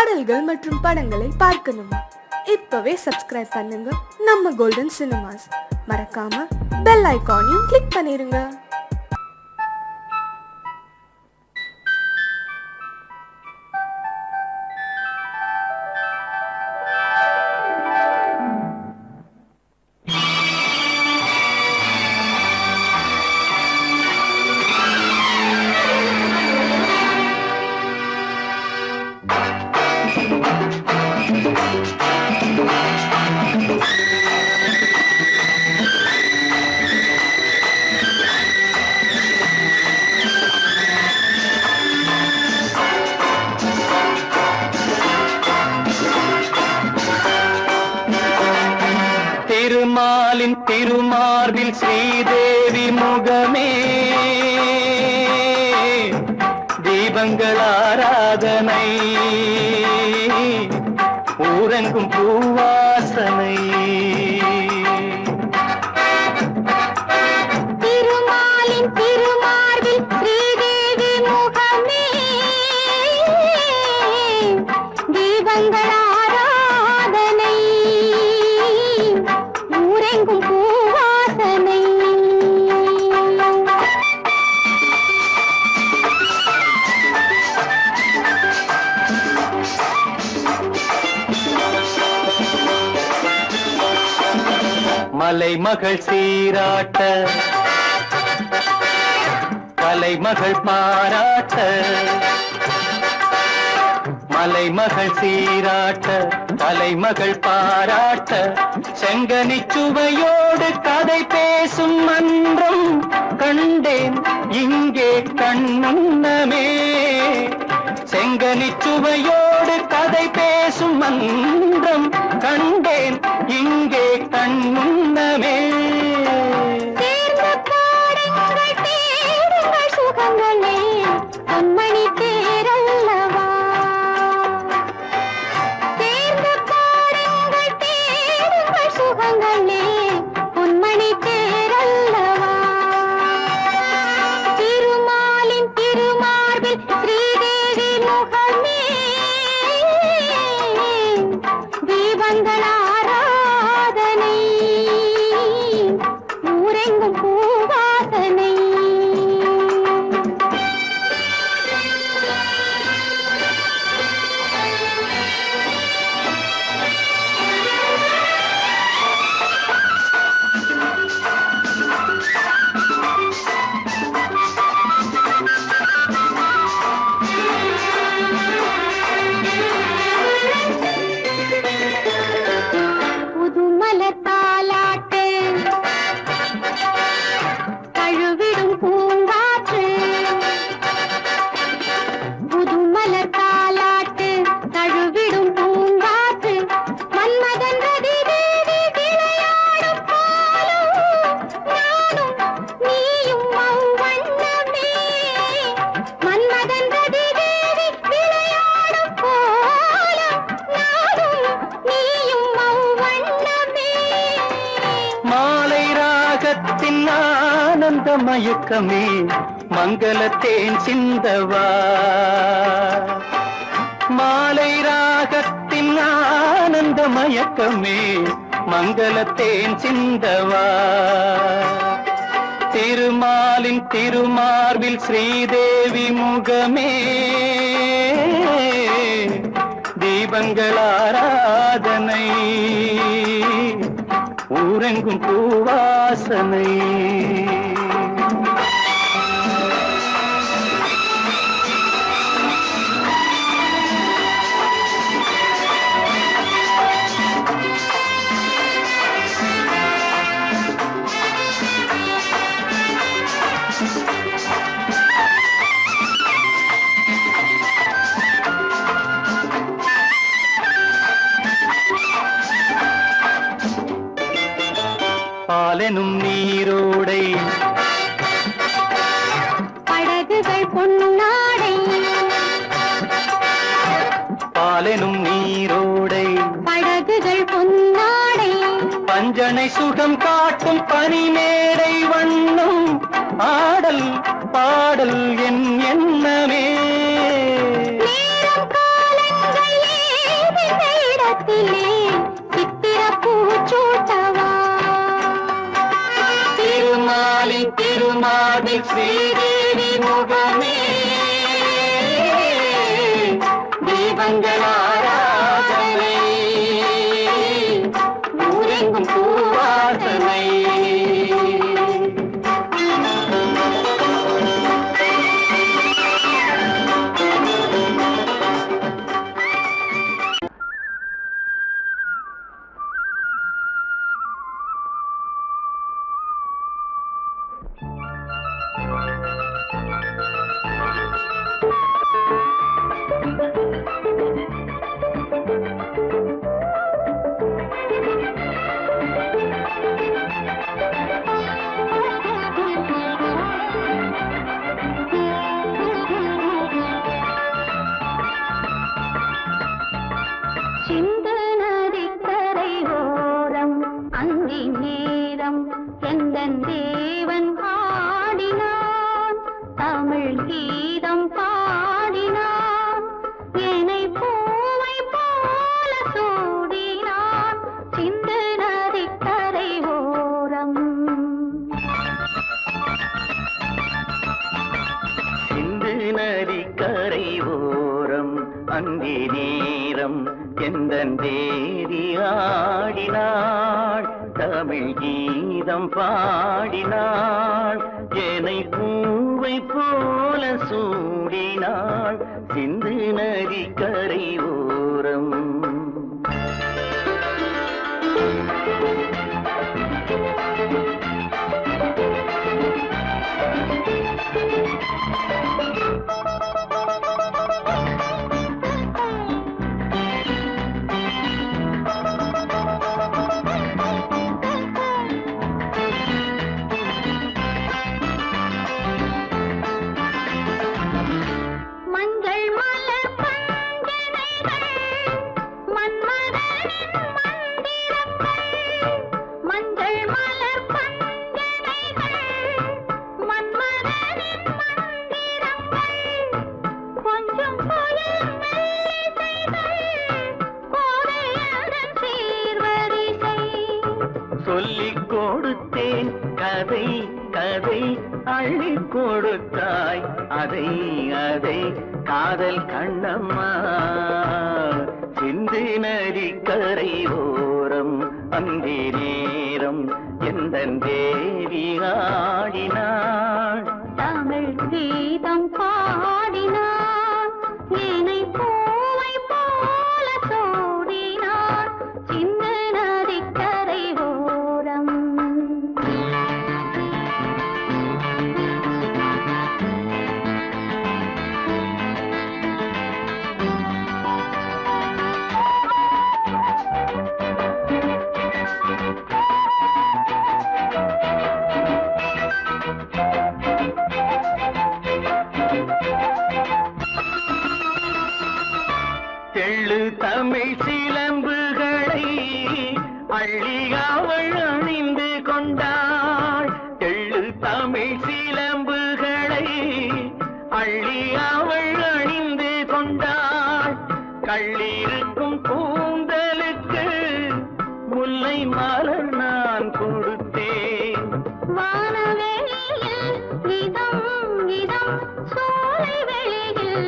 பாடல்கள் மற்றும் படங்களை பார்க்கணுமா? இப்பவே சப்ஸ்கிரைப் பண்ணுங்க நம்ம கோல்டன் சினிமாஸ். மறக்காம பெல் ஐகானையும் கிளிக் பண்ணிருங்க. திருமாலின் திருமார்பில் ஸ்ரீதேவி முகமே தீபங்கள் ஆராதனை ஊரெங்கும் பூவாசனை திருமாலின் திருமார்பில் ஸ்ரீதேவி முகமே தீபங்கள் ஆராதனை ஊரெங்கும் பூவாசனை. மலைமகள் சீராட்ட கலைமகள் பாராட்ட மலைமகள் சீராட்ட கலைமகள் பாராட்ட செங்கனி சுவையோடு கதை பேசும் மன்றம் கண்டேன் இங்கே கண்முன்னமே. செங்கனி சுவையோடு கதை பேசும் மன்றம் கண்டேன் இங்கே கண்முன்னமே. தேர்ந்த பாடுங்கள் தேடுங்கள் சுகங்களே பொன்மணி தேரல்லவா. தேர்ந்த பாடுங்கள் தேடுங்கள் சுகங்களே பொன்மணி தேரல்லவா. திருமாலின் திருமார்பில் ஸ்ரீதேவி முகமே தீபங்கள் ஆராதனை ஊரெங்கும் பூவாசனை. புதுமலர் தாலாட்டு தழுவிடும் பூங்காற்று. புதுமலர் தாலாட்டு தழுவிடும் பூங்காற்று மன்மதன் ரதி தேவி விளையாடும் போலும் நானும் நீயும் அவ்வண்ணமே. மன்மதன் ரதி தேவி விளையாடும் போலும் நானும் நீயும் அவ்வண்ணமே. மாலை ராகத்தின் ஆனந்த மயக்கமே மங்களத்தேன் சிந்தவா. மாலை ராகத்தின் ஆனந்த மயக்கமே மங்களத்தேன் சிந்தவா. திருமாலின் திருமார்பில் ஸ்ரீதேவி முகமே தீபங்கள் ஆராதனை ஊரெங்கும் பூவாசனை. பாலெனும் நீரோடை படகுகள் பொன்னாடை. பாலெனும் நீரோடை படகுகள் பொன்னாடை பஞ்சனை சுகம் காட்டும் பனிமேடை வண்ணம் ஆடல் பாடல் என் எண்ணமே. நேரம் காலங்கள் ஸ்ரீதேவி முகமே தீபங்கள் ஆராதனை ஊரெங்கும் பூவாசனை சிந்து நதிக்கரை ஓரம் அந்தி நேரம் எந்தன் தேவன் பாடினான் தமிழ் கீதம் பாடினான் என்னை பூவை போல சூடினான் சிந்து நதிக்கரை ஓரம் சிந்து நதிக்கரை ஓரம் அந்தி நேரம் எந்தன் தேவி ஆடினாள் தமிழ் கீதம் பாடினாள் என்னை பூவை போல சூடினாள் சிந்து நதிக்கரை ஓரம் மஞ்சள் மலர் பஞ்சனைகள் மன்மதனின் மந்திரங்கள் மஞ்சள் மலர் பஞ்சனைகள் மன்மதனின் மந்திரங்கள் கொஞ்சம் புயல் மெல்லிசைகள் கோதையதன் சீர்வரிசை சொல்லிக் கொடுத்தேன் கதை கதை அள்ளிக் கொடுத்தாய் அதை அதை காதல் கண்ணம்மா சிந்து நதிக்கரை ஓரம் அந்தி நேரம் எந்தன் தேவி ஆடினாள் தமிழ் கீதம் பாடினான் என்னை பூவை போல சூடினான் சிந்து நதிக்கரை ஓரம் தெள்ளு தமிழ் சிலம்புகளை அள்ளி அவள் அணிந்து கொண்டாள் தெள்ளு தமிழ் சிலம்புகளை அள்ளி அவள் அணிந்து கொண்டாள் கள்ளிருக்கும் கூந்தலுக்கு முல்லை மலர் நான் கொடுத்தேன் வானவெளியில் இதம் இதம் சோலை வெளியில்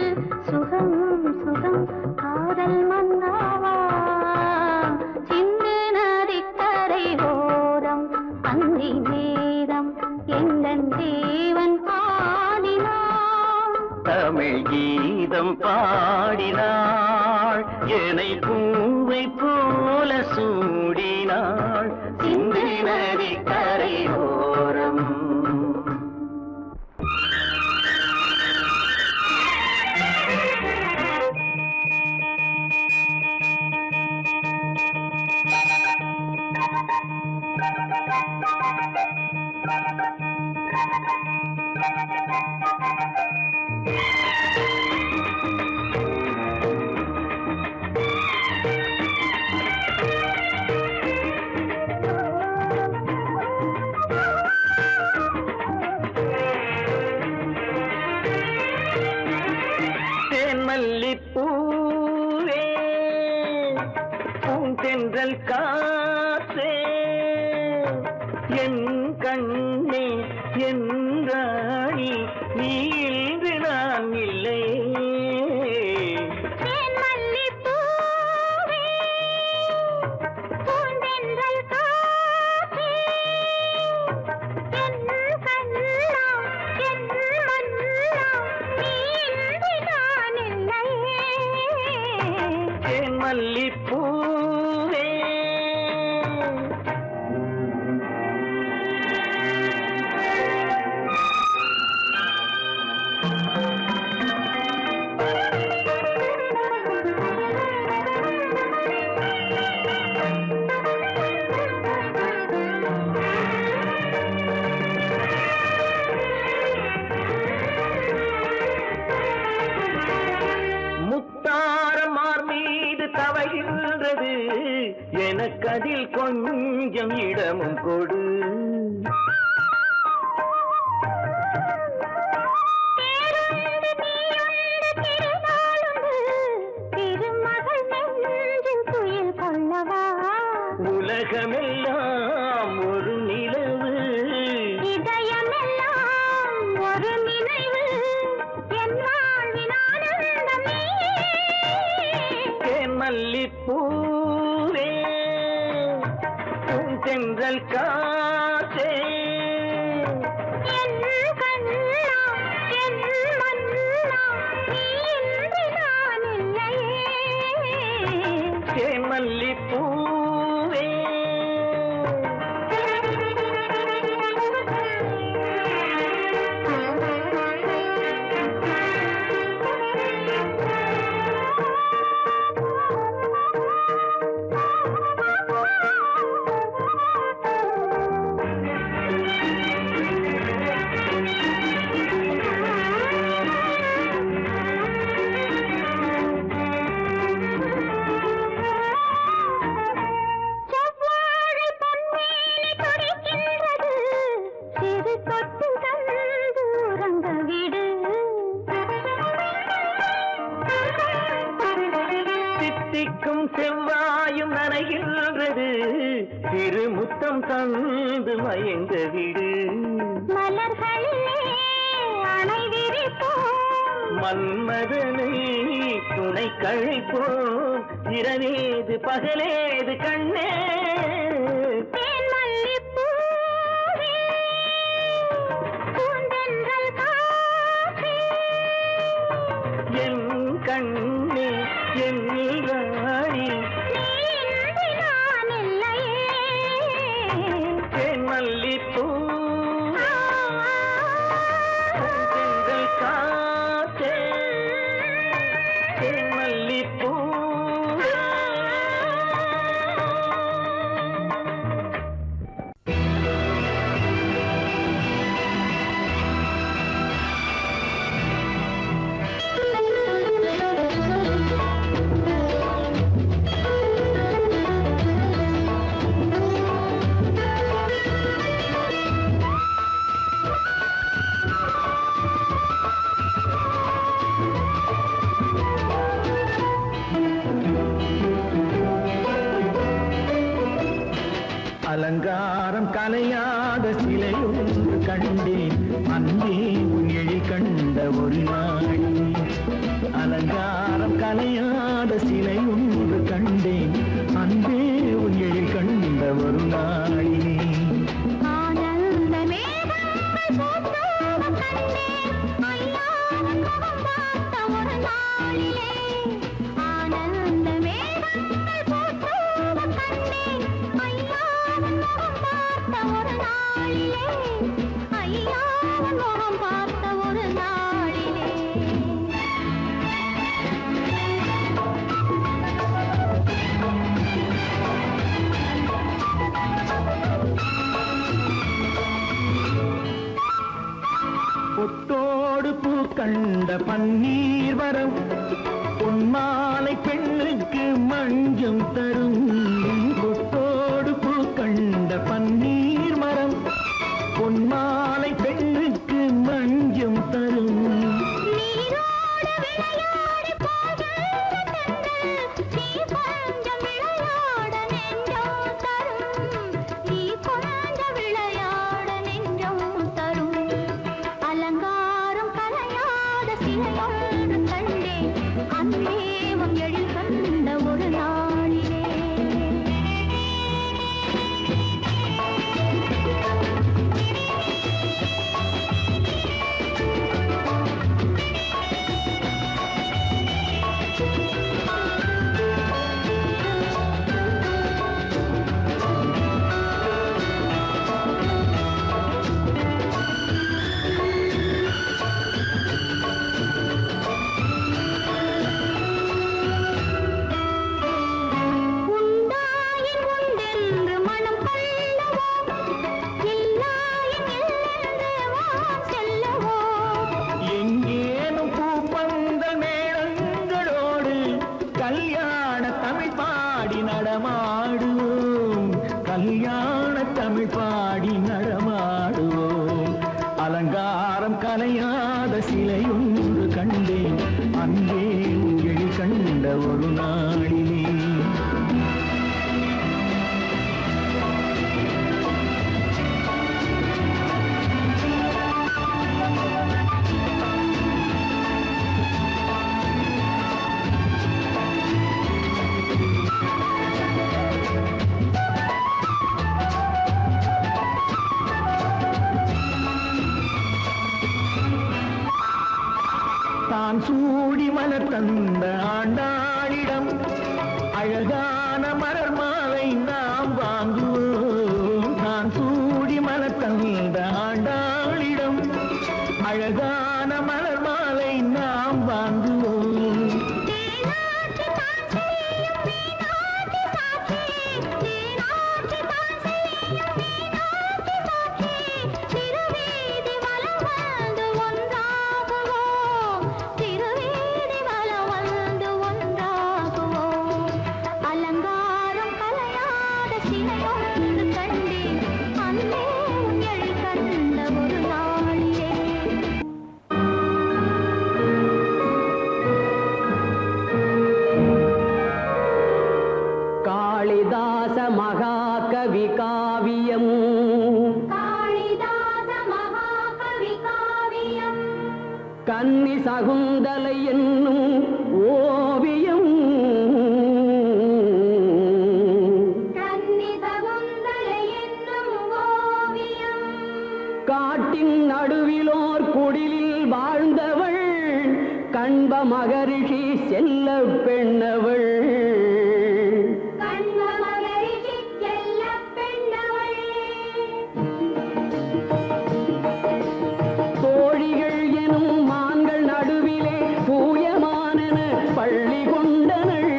சுகம் சுகம் காதல் மன்னாவா சிந்து நதிக்கரை ஓரம் அந்தி நேரம் எந்தன் தேவன் பாடினான் தமிழ் கீதம் பாடினாள் என்னை பூவை போல சூடினாள் சிந்து நதிக்கரை ஓரம் மல்லிப்பூவே பூந்தென்றல் காற்றே என் கண்ணே என்றாட மல்லிப்பூவே முத்தாரமார் மீது தவகின்றது எனக்கதில் கொஞ்சம் இடமும் கொடு உலகமெல்லாம் ஒரு நிலவு இதயமெல்லாம் ஒரு நினைவு என் வாழ்வின் ஆனந்தமே தேன் மல்லிப்பூவே தென்றல் காற்றே என் கண்ணா என் மன்னா நீ இன்றி நான் இல்லையே தேன் மல்லிப்பூவே செவ்வாழை பொன்மேனி துடிக்கின்றது சிறு தொட்டு தந்து உறங்க விடு தித்திக்கும் செவ்வாயும் நனைகின்றது திருமுத்தம் தந்து மயங்க விடு மலர்களிலே அணை விரிப்போம் மன்மதனை துணை கழிப்போம் இரவேது பகலேது கண்ணே தேன் மல்லிப்பூவே பூந்தென்றல் காற்றே என் கண்ணே என் ராணி நீ இன்றி நான் இல்லையே தேன் மல்லிப்பூ தென்றல் காற்றே தேன் மல்லிப்பூ அலங்காரம் கலையாத சிலையொன்று கண்டேன் அன்பே உன் எழில் கண்ட ஒரு நாள் அலங்காரம் கலையாத சிலையொன்று கண்டேன் அன்பே உன் எழில் கண்ட ஒரு நாளினே ஆனந்த மேகங்கள் பூத்தோடும் கண்டேன் ஐயாவின் முகம் பார்த்த ஒரு நாளிலே ஆனந்த மேகங்கள் பூத்தோடும் கண்டேன் ஐயாவின் முகம் பார்த்த ஒரு நாளிலே ஐயாவின் முகம் பார்த்த ஒரு நாளிலே பொட்டோடு பூ கண்ட பன்னீர் வரம் பொன்மாலை பெண்ணுக்கு மஞ்சம் தரும் பொட்டோடு பூ கண்ட பன்னீர் மரம் பொன்மாலை பெண்ணுக்கு மஞ்சம் தரும் நீரோடு விளையாடி போகின்ற தென்றல் நீ கொஞ்சம் விளையாட நெஞ்சம் தரும் நீ கொஞ்சம் விளையாட நெஞ்சம் தரும் அலங்காரம் கலையாத சிலையொன்று கண்டேன் அன்பே உன் எழில் கண்ட ஒரு நாளிலே தமிழ் பாடி நடமாடுவோம், கல்யாண தமிழ் பாடி நடமாடுவோம். அலங்காரம் கலையாத சிலையொன்று கண்டேன், அன்பே உங்கள் கண்ட ஒரு நாளிலே. தான் சூடி மலர் தந்த ஆண்டாளிடம் அழகான மலர் மாலை நாம் வாங்குவோம். தான் சூடி மலர் தந்த ஆண்டாளிடம் அழகான மலர் மாலை நாம் வாங்குவோம். காளிதாச மகாகவி காவியம், காளிதாச மகாகவி காவியம், கன்னி சகுந்தலை என்னும் ஓவியம், கன்னி சகுந்தலை என்னும் ஓவியம், காட்டின் நடுவிலோர் குடிலில் வாழ்ந்தவள், கண்ப மகரிஷி செல்ல பெண்ணவள். தோழிகள் எனும் மான்கள் நடுவிலே தூயமானன பள்ளி கொண்டனள்.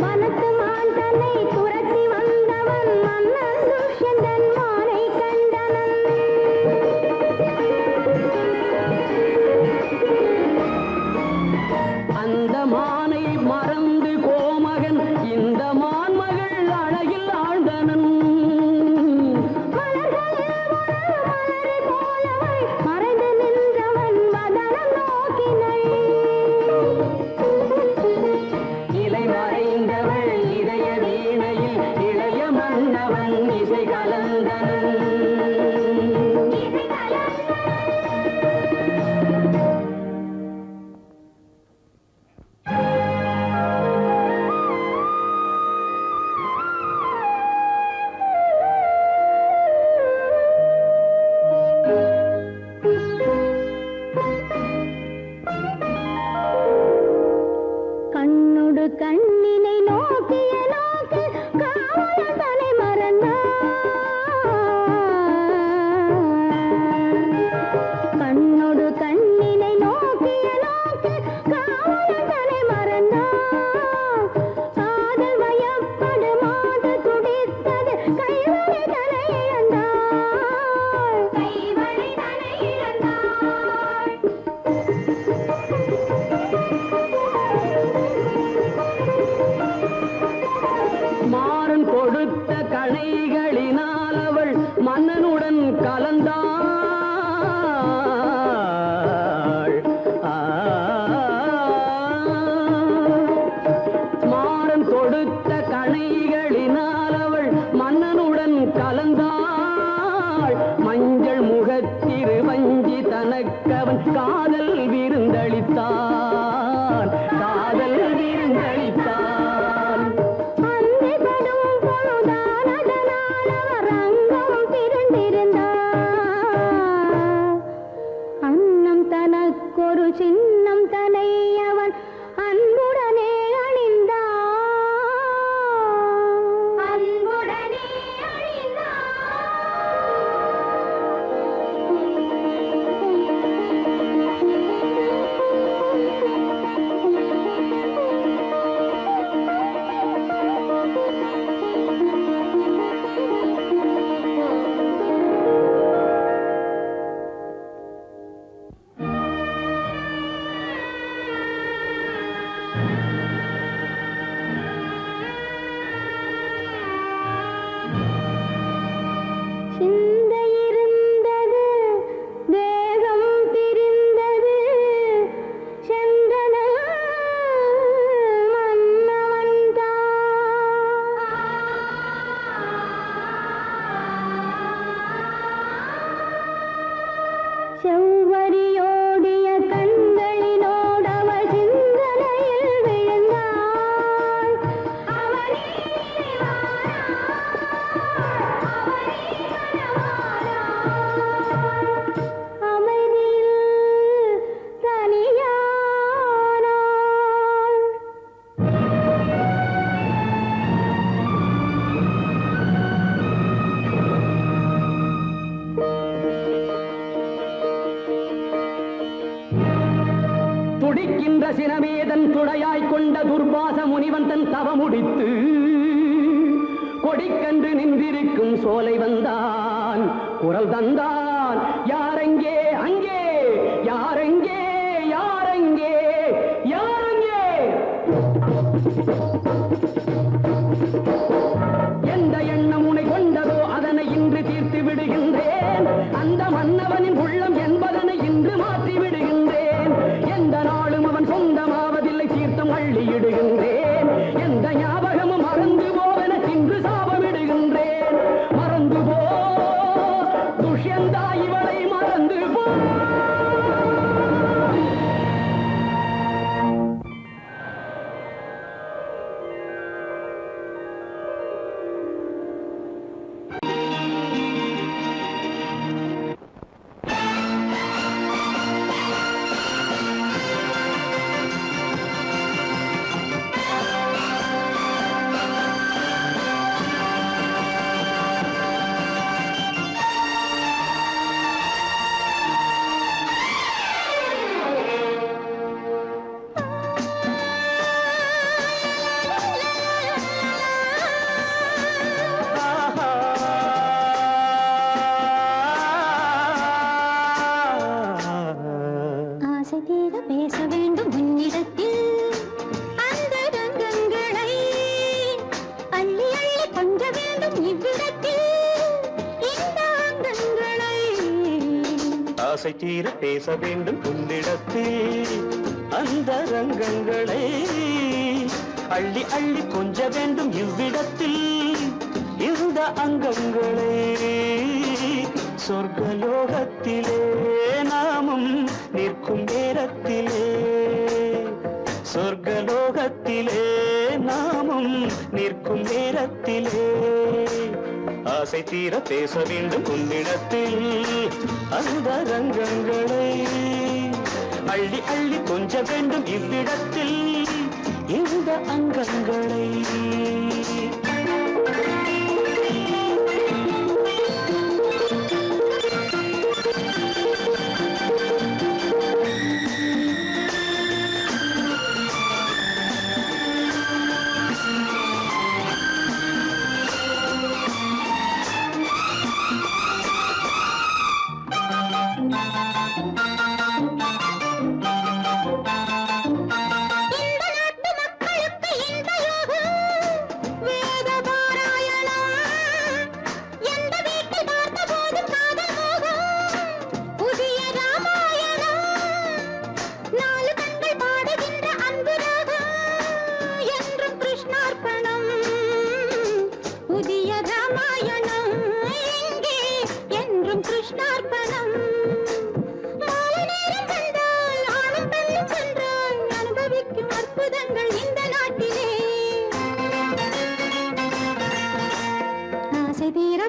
மனத்து மான் தன்னை துரத்தி வந்தவன் மன்னன் துஷ்யந்தன் மானை கண்டனன். அந்த மானை மறந்து கோமகன் இந்த மான்மகள் அழகில் ஆழ்ந்தனன். மறைந்து நின்றவன் வதனம் நோக்கினள். இலை மறைந்தவள் இதய வீணையில் இளைய மன்னவன் இசை கலந்தனன். கண்ணொடு கண்ணினை நோக்கிய நோக்கு காவலன் தன்னை மறந்தான். கண்ணொடு கண்ணினை நோக்கிய நோக்கு காவலன் தன்னை மறந்தான். காதல் வயப்படு மாது துடித்தது கைவழி தனை இழந்தாள், கைவழி தனை இழந்தாள். மாறன் கொடுத்த கணைகளினால் அவள் மன்னனுடன் கலந்தாள். மாறன் கொடுத்த கணைகளினால் அவள் மன்னனுடன் கலந்தாள். மஞ்சள் முகத்திரு வஞ்சி தனக்கவன் காதல் விருந்தளித்தான், காதல் விருந்தளித்தான். அன்னைப்படும் பொழுதான் அதனால் அவர் அங்கம் திரண்டிருந்தார். அன்னம் தனக்கொரு சின்னம் தனை அவன் அன்புடனே அணிந்தான், அன்புடனே துடிக்கின்ற சினமேதன் துணையாய் கொண்ட துர்வாச முனிவன் தன் தவமுடித்து கொடிக்கன்று நின்றிருக்கும் சோலை வந்தான் குரல் தந்தான் யாரெங்கே அங்கே யாரெங்கே யாரெங்கே யாரெங்கே எந்த எண்ணம் உனை கொண்டதோ அதனை இன்று தீர்த்து விடுகின்றேன் அந்த மன்னவனின் உள்ளம் என்பதனை இன்று மாற்றி விடுகின்றேன் எந்த நாளும் அவன் சொந்தமாவதில்லை தீர்த்தம் அள்ளியிடுகின்றேன் எந்த ஞாபகமும் மறந்து போவென இன்று சாபமிடுகின்றேன் மறந்து போ துஷ்யந்தா இவளை மறந்து போ ஆசை தீர பேச வேண்டும் உன்னிடத்தில் அந்த ரங்கங்களை அள்ளி அள்ளி கொஞ்ச வேண்டும் இவ்விடத்தில் இந்த அங்கங்களை ஆசை தீர பேச வேண்டும் உன்னிடத்தில் அந்த ரங்கங்களை அள்ளி அள்ளி கொஞ்ச வேண்டும் இவ்விடத்தில் இந்த அங்கங்களை சொர்க்கலோகத்திலே நாமும் நிற்கும் நேரத்திலே சொர்க்கலோகத்திலே நாமும் நிற்கும் நேரத்திலே ஆசை தீர பேச வேண்டும் உன்னிடத்தில் அந்த ரங்கங்களை அள்ளி அள்ளி கொஞ்ச வேண்டும் இவ்விடத்தில் இந்த அங்கங்களை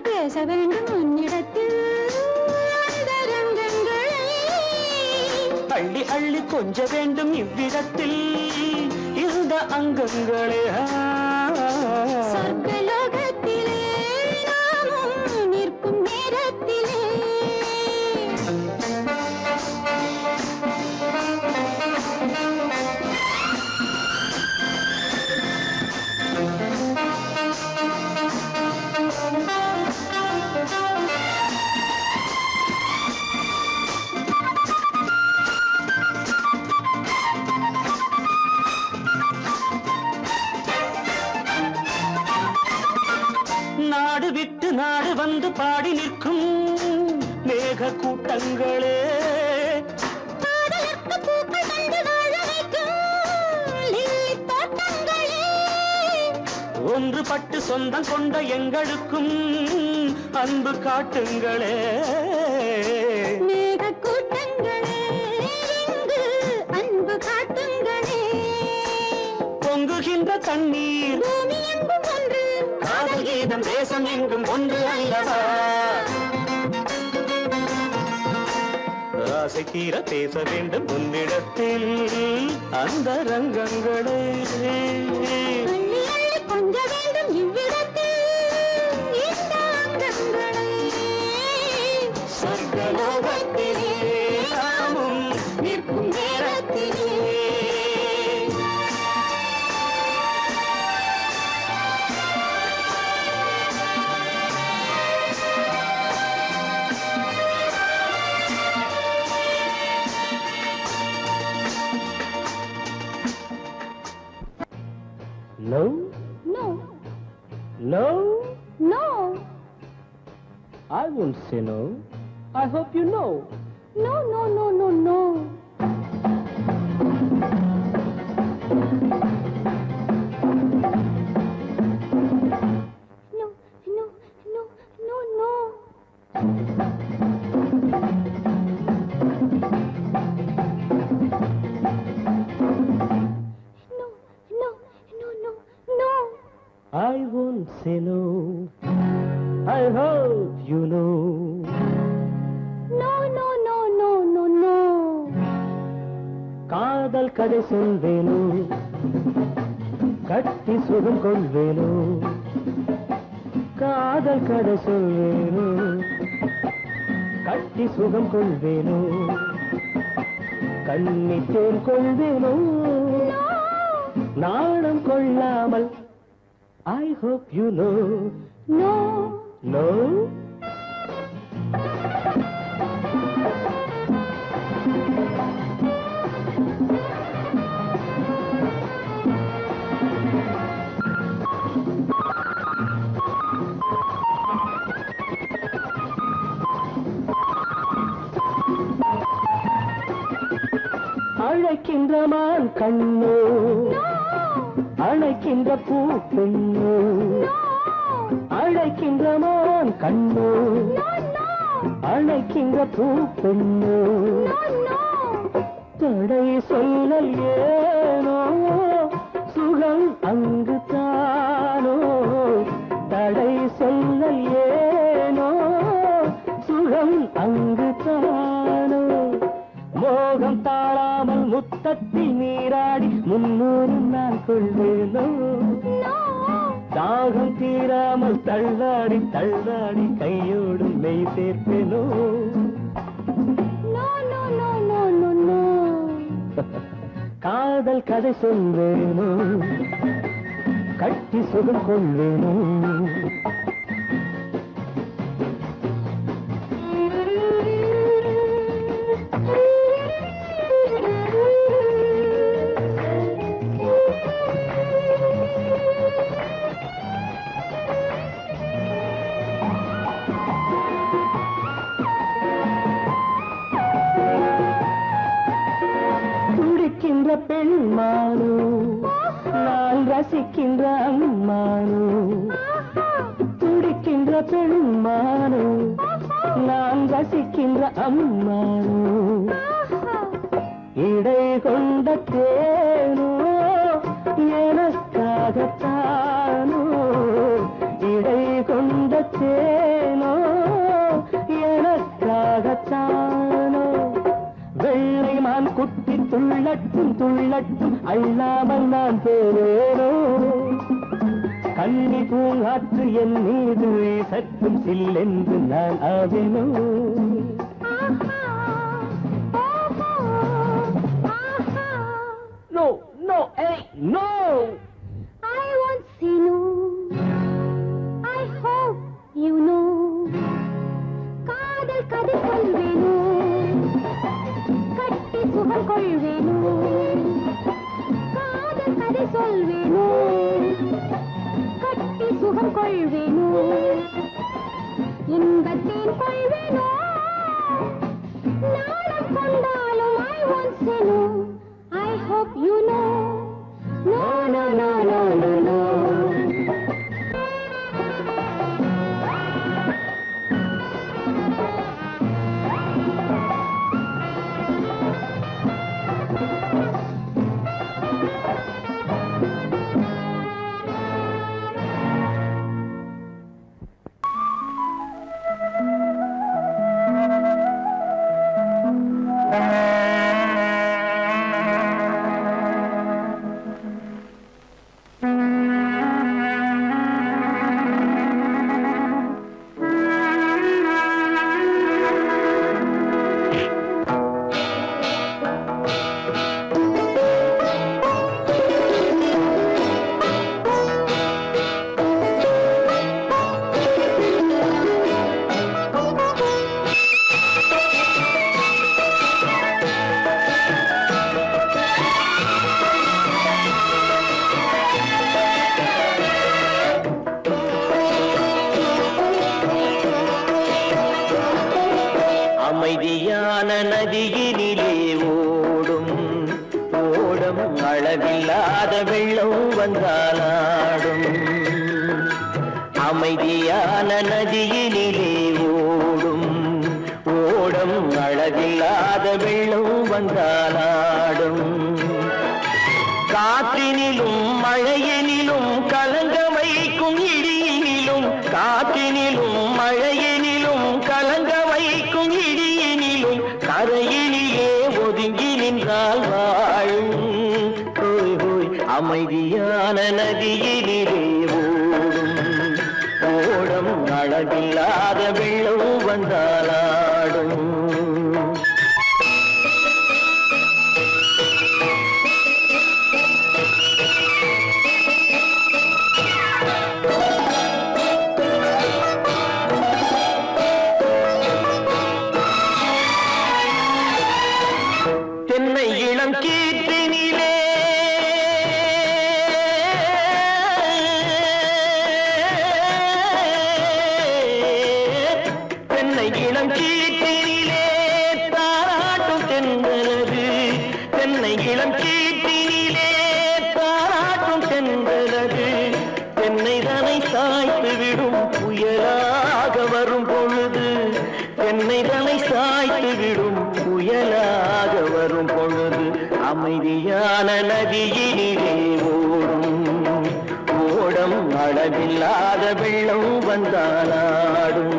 பேச வேண்டும் உன்னிடத்தில் அந்த ரங்கங்களை அள்ளி அள்ளி கொஞ்ச வேண்டும் இவ்விடத்தில் இந்த அங்கங்களே சொர்க்கலோகத்திலே நாமும் நிற்கும் நேரத்திலே நாடு விட்டு நாடு வந்து பாடி நிற்கும் மேக கூட்டங்களே பாடலுக்கு பூக்கள் தந்து வாழ வைக்கும் லில்லி தோட்டங்களே ஒன்றுபட்டு சொந்தம் கொண்ட எங்களுக்கும் அன்பு காட்டுங்களே மேக கூட்டங்களே இங்கு அன்பு காட்டுங்களே பொங்குகின்ற தண்ணீர் பூமி எங்கும் ஒன்று காதல் கீதம் தேசம் எங்கும் ஒன்று அல்லவா ஆசை தீர பேச வேண்டும் உன்னிடத்தில் அந்த ரங்கங்களே அள்ளி அள்ளி கொஞ்ச வேண்டும் இவ்விடத்தில் இந்த அங்கங்களை சொர்க்கலோகத்திலே நாமும் நிற்கும் நேரத்திலே No? No. No? No. I won't say no. I hope you know. No, no, no, no, no. No, no, no, no, no. No, no, no, no, no. I won't say no. I hope you know. No, no, no, no, no, no. காதல் கதை சொல்வேனோ கட்டி சுகம் கொள்வேனோ காதல் கதை சொல்வேனோ கட்டி சுகம் கொள்வேனோ கண்ணித்தேன் கொள்வேனோ நாணம் கொள்ளாமல் I hope you know. No. No? அழைக்கின்ற மான் கண்ணோ அழைக்கின்ற பூ பெண்ணோ அழைக்கின்ற மான் கண்ணோ அழைக்கின்ற பூ பெண்ணோ தடை சொல்லல் ஏனோ சுகம் அங்கு தானோ தடை சொல்லல் ஏனோ சுகம் அங்கு தானோ மோகம் தாழாமல் முத்தத்தில் நீராடி 300 நான் கொள்வேனோ தாகம் தீராமல் தள்ளாடி தள்ளாடி கையோடும் மெய் சேர்ப்பேனோ No, no, no, no, no, no. காதல் கதை சொல்வேனோ கட்டி சுகம் கொள்வேனோ துடிக்கின்ற பெண்மானோ நான் ரசிக்கின்ற அம்மானோ துடிக்கின்ற பெண்மானோ நான் ரசிக்கின்ற அம்மானோ இடை கொண்ட தேனோ எனக்காகத்தானோ இடை கொண்ட தேனோ எனக்காகத்தானோ வெள்ளை மான் குட்டி துள்ளட்டும் துள்ளட்டும் அள்ளாமல் நான் போவேனோ கன்னி பூங்காற்று என் மீது சற்றும் சில்லென்று நான் ஆவேனோ No, no, hey, no! I won't say no. I hope you know. காதல் கதை சொல்வேனோ கட்டி சுகம் கொள்வேனோ காதல் கதை சொல்வேனோ கட்டி சுகம் கொள்வேனோ இன்பத்தேன் கொள்வேனோ நாளம் கொண்டாலும் I won't say no. I hope you know. No, no, no, no, no, no. ஓடம் அளவில்லாத வெள்ளம் வந்தாலாடும் அமைதியான நதியினிலே ஓடும் ஓடம் அளவில்லாத வெள்ளம் வந்தாலாடும் காற்றினிலும் மழையினிலும் கலங்க வைக்கும் இடியினிலும் காற்றினிலும் மழையினிலும் கலங்க வைக்கும் இடியினிலும் கரையினிலே ஒதுங்கி நின்றால் வாழும் ஹோய் ஹோய் அமைதியான நதியினிலே ஓடும் ஓடம் அளவில்லாத வெள்ளம் வந்தாலாடும் தென்னை இளம் கீற்றினிலே தென்னை இளம் கீற்றினிலே தாராட்டும் தென்றலது தென்னை இளம் கீற்றினிலே தாராட்டும் தென்றலது தென்னை தனை சாய்த்து விடும் புயலாக வரும் பொழுது தென்னை தனை சாய்த்து விடும் புயலாக வரும் பொழுது அமைதியான நதியினிலே ஓடும் ஓடம் அளவில்லாத வெள்ளம் வந்தாலாடும்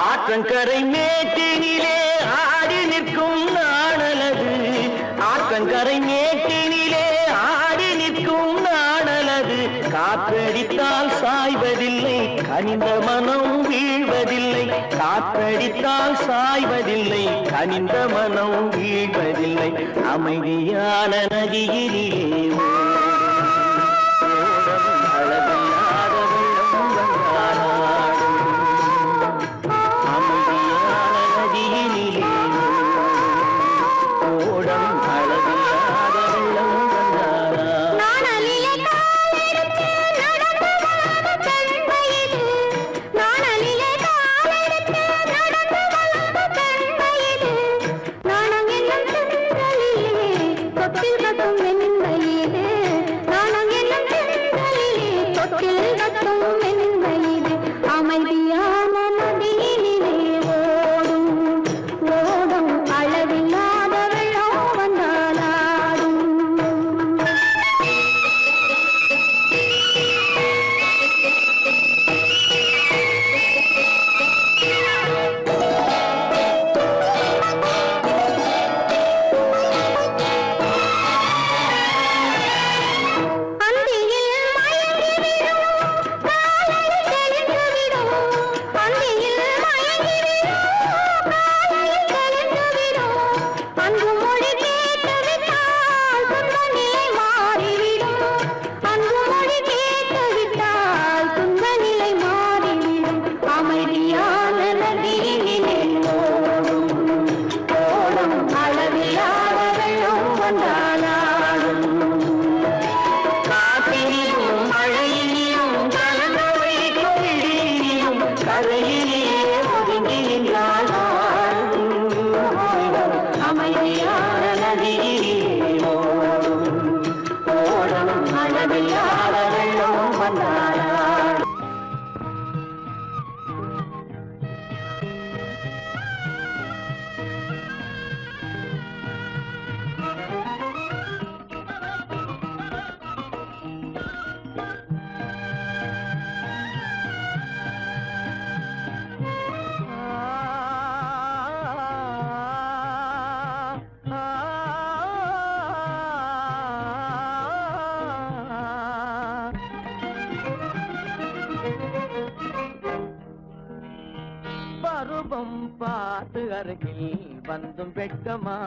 ஆற்றங்கரை மேட்டினிலே ஆடி நிற்கும் நாணலது ஆற்றங்கரை மேட்டினிலே ஆடி நிற்கும் நாணலது காற்றடித்தால் சாய்வதில்லை கனிந்த மனம் வீழ்வதில்லை காற்றடித்தால் சாய்வதில்லை கனிந்த மனம் வீழ்வதில்லை அமைதியான நதியிலே அளவில்லாத வெள்ளம் வந்தாலாடும் அமைதியான நதியினிலே ஓடம் அளவில்லாத வெள்ளம் வந்தாலாடும் அமைதியான நதியினிலே ஓடும் ஓடும் அளவில்லாத வெள்ளம் வந்தாலாடும் அந்தியில் மயங்கிவிடும் காலையில் தெளிந்துவிடும் அந்தியில் மயங்கிவிடும் காலையில் தெளிந்துவிடும் அன்பு மொழி கேட்டுவிட்டால் துன்ப நிலை மாறிவிடும் அன்பு மொழி கேட்டுவிட்டால் துன்ப நிலை மாறிவிடும் அமைதியான நதியினிலே ஓடும் ஓடும் அளவில்லாத வெள்ளம் வந்தாலாடும் காற்றினிலும் மழையினிலும் கலங்க வைக்கும் இடியினிலும் கரையிலே ஒதுங்கி நின்றால் அமைதியான நதியிலே ஓடும் ஓடம் அளவில்லாத வெள்ளம் வந்தாலாடும் பருவம் பார்த்து அருகில் வந்தும் வெட்கமா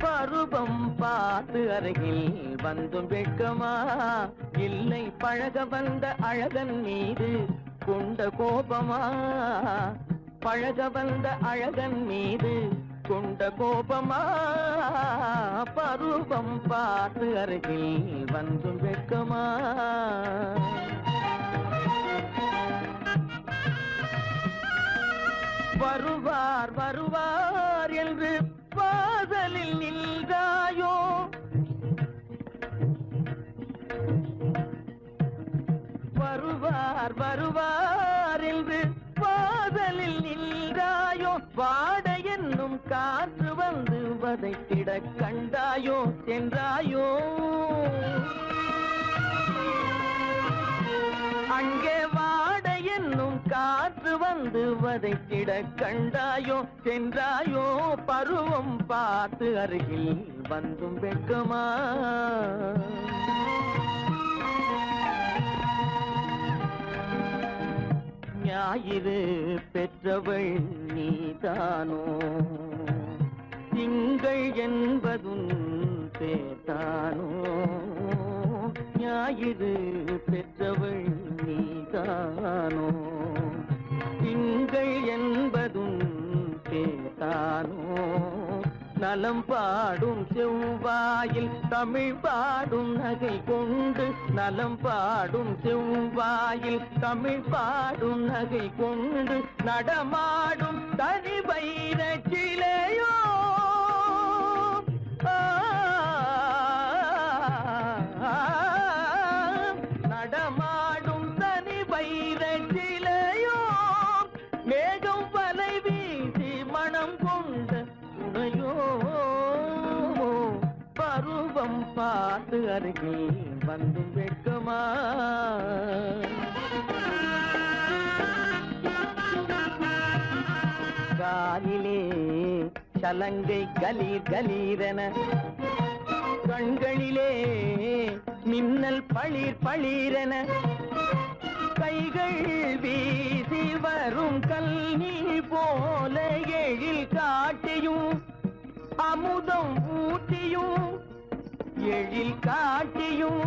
பருவம் பார்த்து அருகில் வந்தும் வெட்கமா இல்லை பழக வந்த அழகன் மீது கொண்ட கோபமா பழக வந்த அழகன் மீது கொண்ட கோபமா பருவம் பார்த்து அருகில் வந்தும் வெட்கமா வருவார் வருவார் என்று வாசலில் நின்றாயோ வருவார் வருவார் என்று வாசலில் நின்றாயோ வாட என்னும் காற்று வந்து வதைத்திட கண்டாயோ சென்றாயோ அங்கே வாட என்னும் காற்று வந்து வதைத்திட கண்டாயோ சென்றாயோ பருவம் பார்த்து அருகில் வந்தும் வெட்கமா ஞாயிறு பெற்றவள் நீதானோ திங்கள் என்பதும் பேதானோ ஞாயிறு பெற்றவள் நீதானோ திங்கள் என்பதும் பேதானோ நலம் பாடும் செவ்வாயில் தமிழ் பாடும் நகை கொண்டு நலம் பாடும் செவ்வாயில் தமிழ் பாடும் நகை கொண்டு நடமாடும் தனி வைர சிலையோ நடமாடும் தனி வைர சிலையோ மேகம் வலை வீசி மனம் கொண்ட துணையோ பருவம் பார்த்து அருகில் வந்து வெட்கமா காலிலே சலங்கை கலீர் கலீரென கண்களிலே மின்னல் பளிர் பளிரென கைகள் வீசி வரும் கல்வி போல எழில் காட்டியும் அமுதம் ஊட்டியும் எழில் காட்டியும்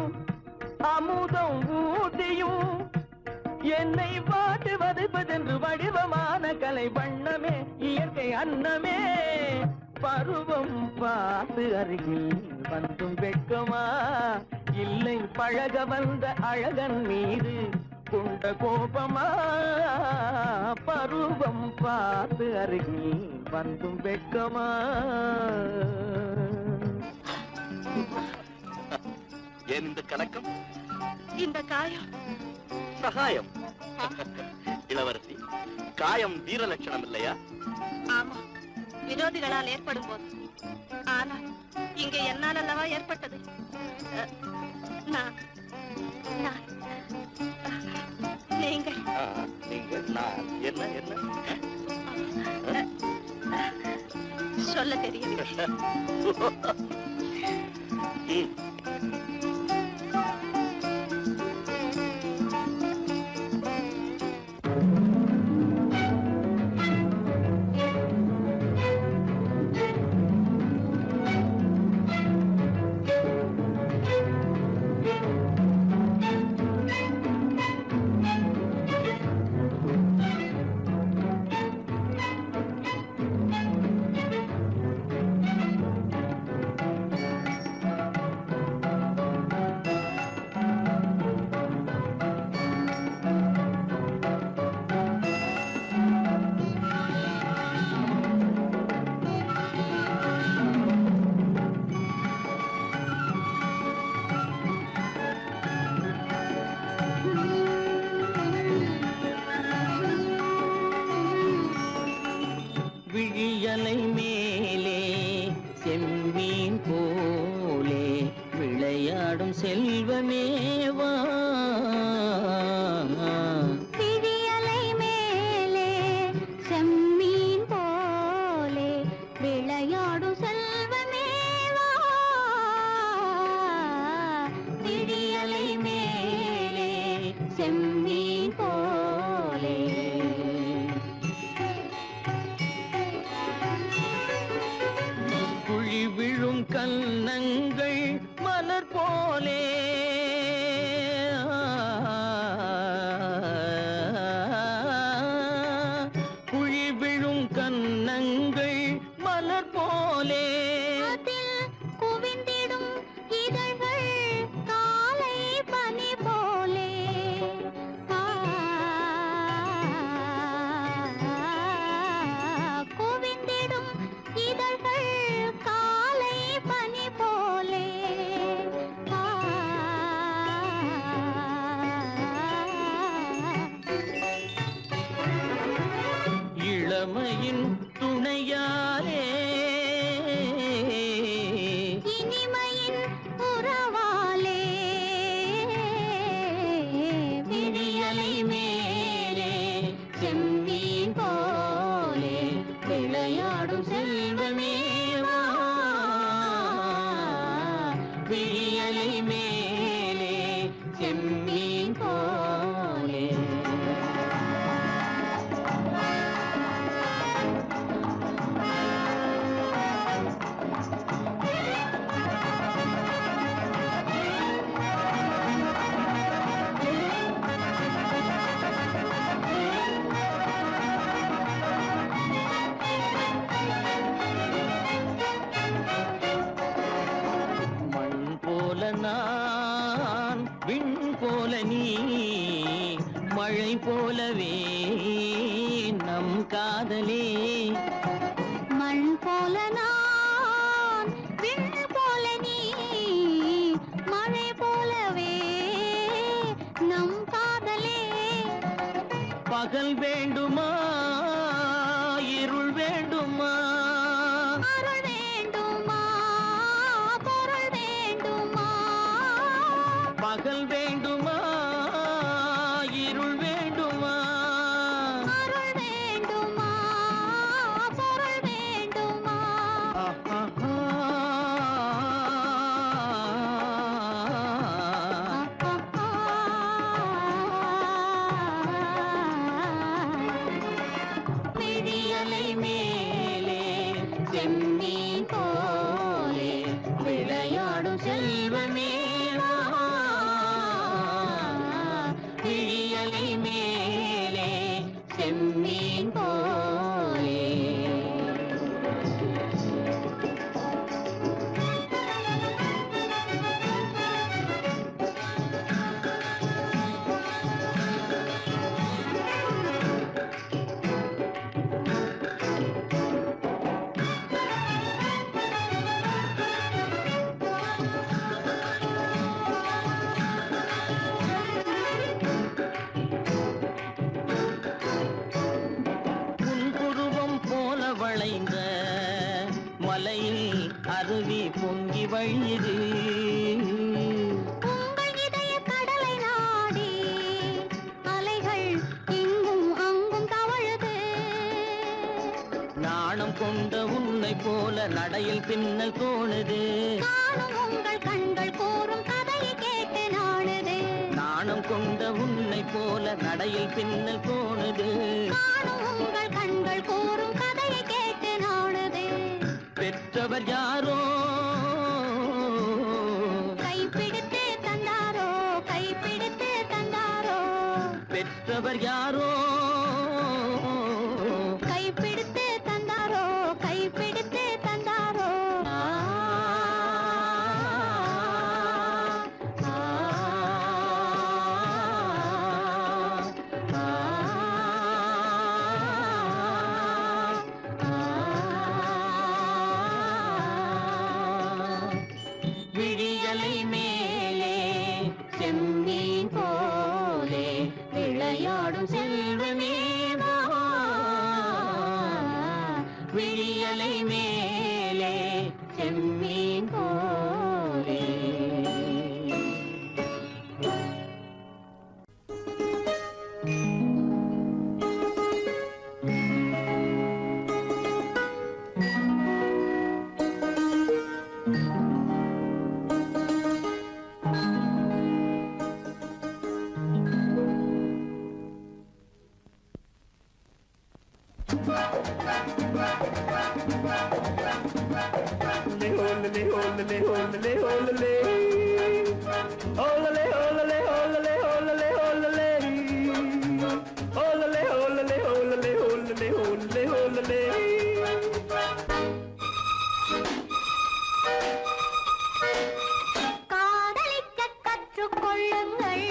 அமுதம் ஊட்டியும் என்னை பாட்டு வதைப்பதென்று வடிவமான கலை வண்ணமே இயற்கை அன்னமே பருவம் பார்த்து அருகில் வந்தும் வெட்கமா இல்லை பழக வந்த அழகன் மீது கொண்ட கோபமா பருவம் பார்த்து அருகில் வந்தும் வெட்கமா ஏன் இந்த கலக்கம் இந்த காயம் சகாயம் இளவரசி காயம் வீர லட்சணம் இல்லையா ஆமா விரோதிகளால் ஏற்படும் போது ஆனால் இங்கே என்னால் அல்லவா ஏற்பட்டது நான் நான் நீங்கள் நீங்கள் நான் என்ன என்ன சொல்ல தெரியவில்லை விழியலை மேலே செம்மீன் போலே விளையாடும் செல்வமேவா விழியலை மேலே செம்மீன் போலே விளையாடும் செல்வமேவா விழியலை மேலே செம்மீன் போலே குழி விழும் கன்னங்கள் மலர் போலே இளமையின் துணையாலே இனிமையின் உறவாலே விடியலை மேலே செம்மீன் போலே விளையாடும் செல்வமேவா விடியலை மேலே செம்மீன் போலே மண் போல நான் விண் போல நீ மழை போலவே நம் காதலே மண் போல நான் விண் போல நீ மழை போலவே நம் காதலே பகல் வேண்டுமா இருள் வேண்டுமா அருள் வேண்டுமா பொருள் வேண்டுமா பகல் வேண்டுமா இருள் வேண்டுமா அருள் வேண்டுமா பொருள் வேண்டுமா விடியலை மேலே செம்மீன் போலே விளையாடும் செல்வமேவா விடியலை மேலே செம்மீன் போலே புன்புருவம் போல வளைந்த மலையில் அருவி பொங்கி வழியுது உங்கள் இதய கடலை நாடி அலைகள் இங்கும் அங்கும் தவழுது நாணம் கொண்ட உன்னை போல நடையில் பின்னல் தோணுது காணும் உங்கள் கண்கள் கூறும் கதையை கேட்டு நாடுது நாணம் கொண்ட உன்னை போல நடையில் பின்னல் தோணுது காணும் உங்கள் கண்கள் கூறும் கதையை கேட்டு நாடுது பெற்றவர் யாரோ கைப்பிடித்து தந்தாரோ கைப்பிடித்து தந்தாரோ பெற்றவர் யாரோ கைப்பிடித்து தந்தாரோ கைப்பிடித்து தந்தாரோ ஆ, ஆ, ஆ, விடியலை மேலே செம்மீன் போலே விளையாடும் செல்வமேவா விடியலை மேலே செம்மீன் போலே காதலிக்க கற்றுக்கொள்ளுங்கள்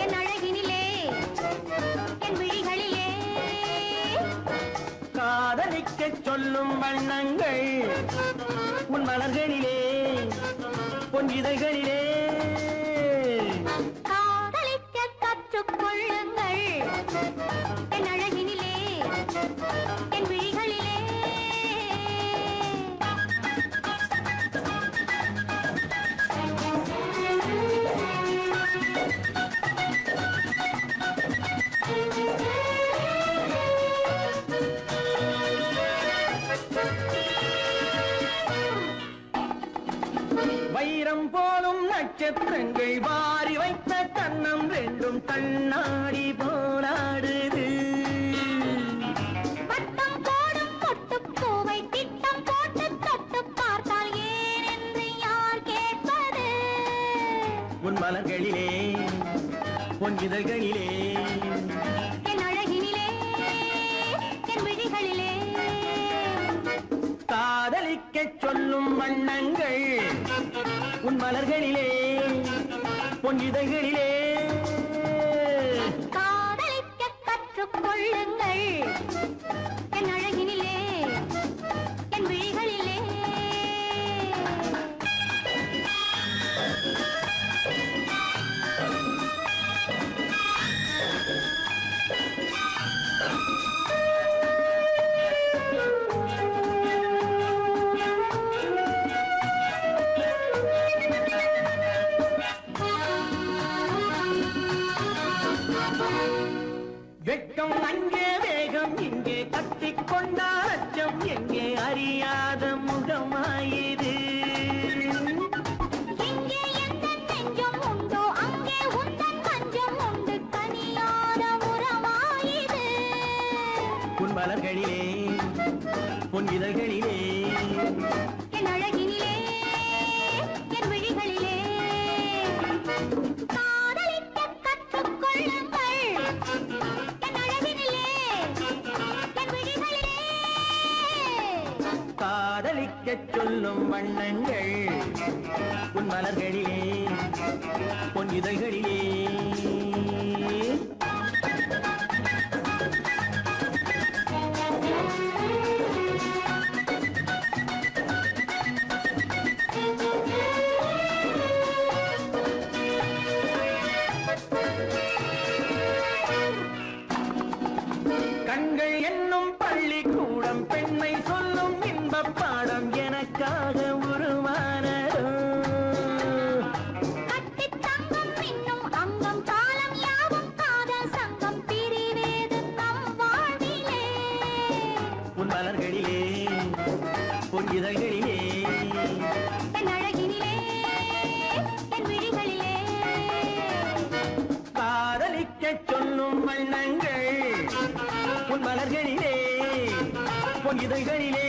என் அழகினிலே என் விழிகளிலே காதலிக்கச் சொல்லும் வண்ணங்கள் உன் மலர்களிலே பொன் இதழ்களிலே காதலிக்க கற்றுக்கொள்ளுங்கள் என் அழகினிலே என் விழிகளிலே வைரம் போலும் நட்சத்திரங்கள் வாரி வைத்த கண்ணம் ரெண்டும் கண்ணாடி போராடுது. வட்டம் போடும் பொட்டுப்பூவை திட்டம் போட்டு தொட்டு பார்த்தால் ஏன் என்று யார் கேட்பது? உன் மலர்களிலே உன் இதழ்களிலே என் அழகினிலே என் விழிகளிலே காதலிக்கச் சொல்லும் வண்ணங்கள் உன் மலர்களிலே உன் இதழ்களிலே காதலிக்க கற்றுக்கொள்ளுங்கள் என் அழகினிலே என் விழிகளிலே வெட்கம் அங்கே வேகம் இங்கே கத்திக்கொண்டால் அச்சம் எங்கே அறியாத முகமாயிரு. எங்கே எந்த நெஞ்சம் உண்டோ அங்கே உந்தன் மஞ்சம் உண்டு கனியாத உறவாயிது. உன் மலர்களிலே உன் இதழ்களிலே என் அழகினிலே என் விழிகளிலே காதலிக்க கற்றுக்கொள்ளுங்கள் என் அழகினிலே என் விழிகளிலே காதலிக்கச் சொல்லும் வண்ணங்கள் உன் மலர்களிலே உன் இதழ்களிலே கண்கள் என்னும் பள்ளிக்கூடம் பெண்மை சொல்லும் இன்பப் பாடம் எனக்காக உருவானதோ. கட்டித் தங்கம் இன்னும் அங்கம் காலம் யாவும் காதல் சங்கம் பிரிவேது நம் வாழ்விலே. உன் மலர்களிலே உன் இதழ்களிலே என் அழகினிலே என் விழிகளிலே காதலிக்கச் சொல்லும் வண்ணங்கள் உன் மலர்களிலே உன் இதழ்களிலே